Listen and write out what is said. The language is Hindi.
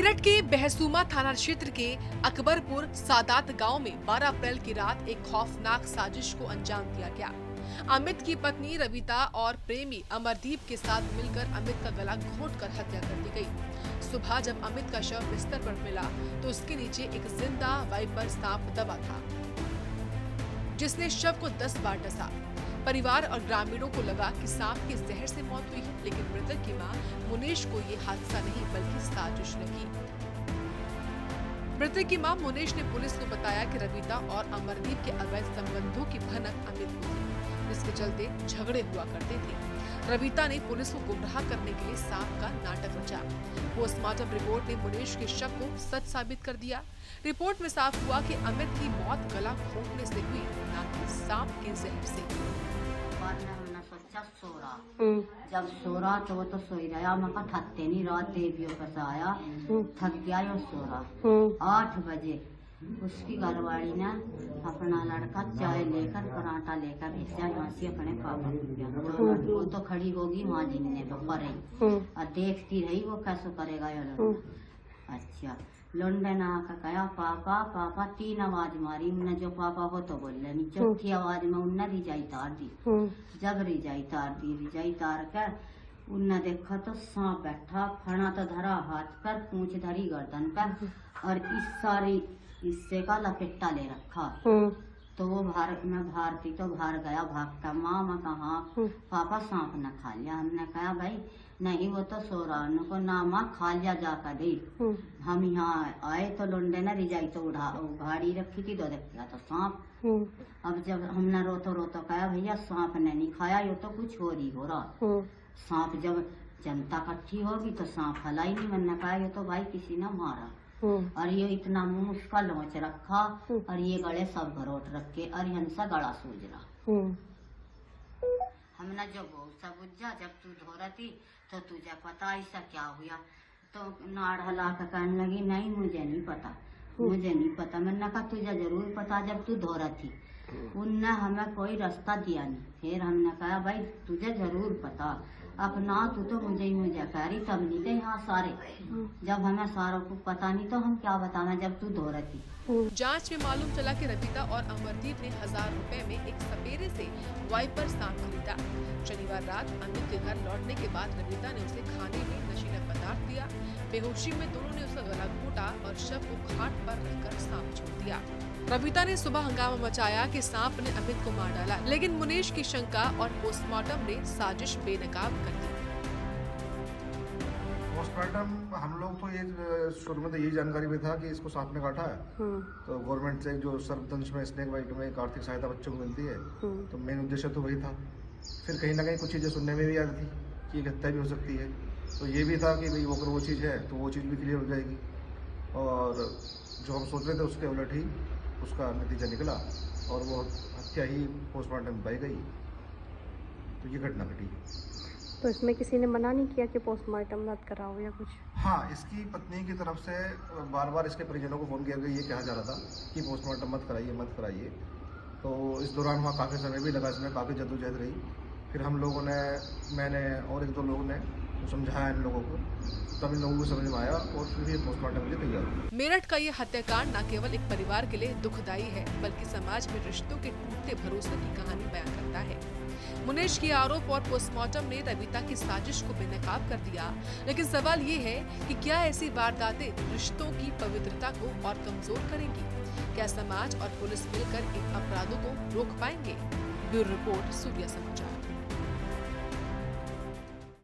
मेरठ के बहसूमा थाना क्षेत्र के अकबरपुर सादात गांव में 12 अप्रैल की रात एक खौफनाक साजिश को अंजाम दिया गया। अमित की पत्नी रविता और प्रेमी अमरदीप के साथ मिलकर अमित का गला घोंटकर हत्या कर दी गई। सुबह जब अमित का शव बिस्तर पर मिला तो उसके नीचे एक जिंदा वाइपर सांप दबा था, जिसने शव को 10 बार डसा। परिवार और ग्रामीणों को लगा कि सांप के जहर से मौत हुई, लेकिन मृतक की मां मुनेश को ये हादसा नहीं बल्कि साजिश लगी। मृतक की मां मुनेश ने पुलिस को बताया कि रविता और अमरदीप के अवैध संबंधों की भनक अमित को थी, जिसके चलते झगड़े हुआ करते थे। रविता ने पुलिस को गुमराह करने के लिए सांप का नाटक रचा। पोस्टमार्टम रिपोर्ट ने मुनेश के शव को सच साबित कर दिया। रिपोर्ट में साफ हुआ कि अमित की मौत गला घोंटने से हुई, न कि सांप के जहर से। हमने सोचा सो रहा, जब सो रहा तो वो तो सोई रहा, मैं थकते नहीं, रात देवियों का आया, थक गया और सो रहा। 8 बजे उसकी घरवाली ने अपना लड़का चाय लेकर पराठा लेकर भेजा यहाँ से अपने पापा को। वो तो खड़ी होगी माँ जी ने तो पर और देखती रही वो कैसे करेगा ये लड़का। अच्छा लोंडे ना आकर कहा पापा पापा, 3 आवाज मारी उन्हें, जो पापा हो तो बोल रही, चौथी आवाज में उन्हें रिजाई तार दी। जब रिजाई तार कर उन्हें देखा तो सांप बैठा, फना तो धरा हाथ पर, पूंछ धरी गर्दन पर और इस सारी हिस्से का लपेटा ले रखा। तो वो मैं भारती तो बाहर गया भागता, माँ मैं कहा पापा सांप न खा लिया। हमने कहा भाई नहीं वो तो सो रहा, उनको ना माँ खा लिया जाकर दे। हम यहाँ आए तो लोंडे ने रिजाई तो उघाड़ी रखी थी, तो देखा तो सांप। अब जब हमने रोतो कहा भैया सांप ने नहीं खाया, ये तो कुछ और ही हो रहा। सांप जब जनता इकट्ठी होगी तो सांप हला ही नहीं। मैंने कहा ये तो भाई किसी ने मारा, और ये इतना मुंह उसका लोच रखा और ये गले सब घरोट रखे और हंसा गला सूझ रहा। हमने जब सब बुझा, जब तू धो रही थी तो तुझे पता ऐसा क्या हुआ? तो नाड़ हला कर कहने लगी नहीं मुझे नहीं पता। मैंने कहा तुझे जरूर पता जब तू धो रही थी। उनने हमें कोई रास्ता दिया नहीं। फिर हमने कहा भाई तुझे जरूर पता, अपना तू तो मुझे कह रही, तब नहीं थे यहाँ सारे। जब हमें सारों को पता नहीं तो हम क्या बताना जब तू धो रही थी। जांच में मालूम चला कि रविता और अमरदीप ने 1000 रुपए में एक सपेरे से वाइपर सांप खरीदा। शनिवार रात अमित के घर लौटने के बाद रविता ने उसे खाने में नशीला पदार्थ दिया। बेहोशी में दोनों ने उसका गला घोटा और शव को घाट पर रखकर सांप छोड़ दिया। रविता ने सुबह हंगामा मचाया कि सांप ने अमित को मार डाला, लेकिन मुनेश की शंका और पोस्टमार्टम ने साजिश बेनकाब कर दी। पोस्टमार्टम हम लोग तो ये शुरू में तो यही जानकारी में था कि इसको सांप ने काटा है। तो गवर्नमेंट से जो सर्पदंश में स्नेक बाइट में एक आर्थिक सहायता बच्चों को मिलती है, तो मेन उद्देश्य तो वही था। फिर कहीं ना कहीं कुछ चीज़ें सुनने में भी आ रही थी कि एक हत्या भी हो सकती है, तो ये भी था कि भाई अगर वो चीज़ है तो वो चीज़ भी क्लियर हो जाएगी। और जो हम सोच रहे थे उसके उलट ही उसका नतीजा निकला और वो हत्या ही पोस्टमार्टम पाई गई। तो ये घटना घटी। तो इसमें किसी ने मना नहीं किया कि पोस्टमार्टम मत कराओ या कुछ? हाँ, इसकी पत्नी की तरफ से बार बार इसके परिजनों को फ़ोन किया गया, ये कहा जा रहा था कि पोस्टमार्टम मत कराइए। तो इस दौरान वहाँ काफ़ी समय भी लगा, इसमें काफ़ी जद्दोजहद रही। फिर हम लोगों ने, मैंने और 1-2 लोगों ने समझाया इन लोगों को, तब इन लोगों को समझ में आया और फिर पोस्टमार्टम के लिए तैयार हुआ। मेरठ का ये हत्याकांड न केवल एक परिवार के लिए दुखदायी है, बल्कि समाज में रिश्तों के टूटते भरोसे की कहानी बयान करता है। मुनेश के आरोप और पोस्टमार्टम ने रविता की साजिश को बेनकाब कर दिया, लेकिन सवाल ये है कि क्या ऐसी वारदातें रिश्तों की पवित्रता को और कमजोर करेंगी? क्या समाज और पुलिस मिलकर इन अपराधों को रोक पाएंगे? ब्यूरो रिपोर्ट, सूर्या समाचार।